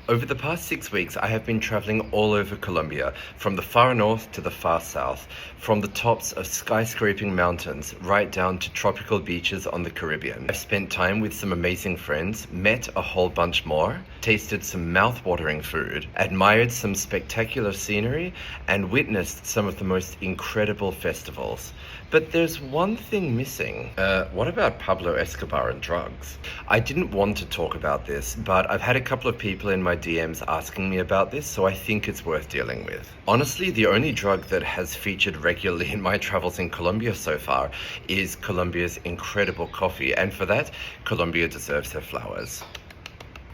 Over the past 6 weeks, I have been traveling all over Colombia, from the far north to the far south, from the tops of skyscraping mountains right down to tropical beaches on the Caribbean. I've spent time with some amazing friends, met a whole bunch more, tasted some mouth-watering food, admired some spectacular scenery, and witnessed some of the most incredible festivals. But there's one thing missing. What about Pablo Escobar and drugs? I didn't want to talk about this, but I've had a couple of people in my DMs asking me about this, so I think it's worth dealing with. Honestly, the only drug that has featured regularly in my travels in Colombia so far is Colombia's incredible coffee, and for that, Colombia deserves her flowers.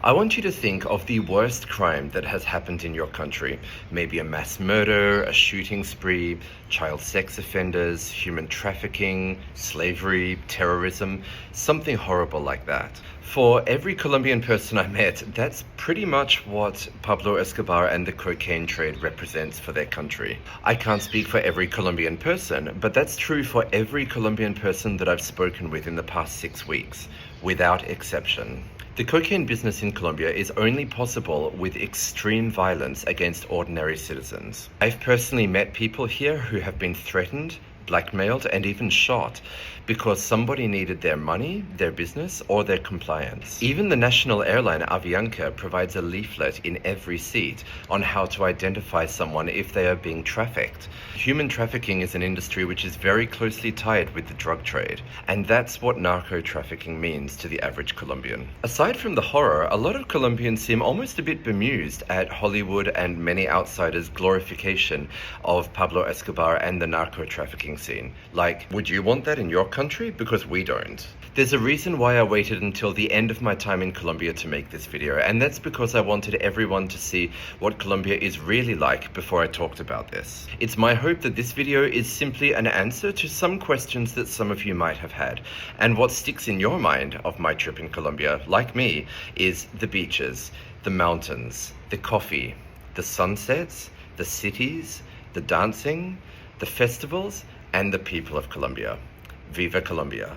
I want you to think of the worst crime that has happened in your country. Maybe a mass murder, a shooting spree, child sex offenders, human trafficking, slavery, terrorism, something horrible like that. For every Colombian person I met, that's pretty much what Pablo Escobar and the cocaine trade represents for their country. I can't speak for every Colombian person, but that's true for every Colombian person that I've spoken with in the past 6 weeks, without exception. The cocaine business in Colombia is only possible with extreme violence against ordinary citizens. I've personally met people here who have been threatened, blackmailed, and even shot because somebody needed their money, their business, or their compliance. Even the national airline Avianca provides a leaflet in every seat on how to identify someone if they are being trafficked. Human trafficking is an industry which is very closely tied with the drug trade, and that's what narco trafficking means to the average Colombian. Aside from the horror, a lot of Colombians seem almost a bit bemused at Hollywood and many outsiders' glorification of Pablo Escobar and the narco trafficking scene. Like, would you want that in your country? Because we don't. There's a reason why I waited until the end of my time in Colombia to make this video, and that's because I wanted everyone to see what Colombia is really like before I talked about this. It's my hope that this video is simply an answer to some questions that some of you might have had, and what sticks in your mind of my trip in Colombia, like me, is the beaches, the mountains, the coffee, the sunsets, the cities, the dancing, the festivals, and the people of Colombia. Viva Colombia.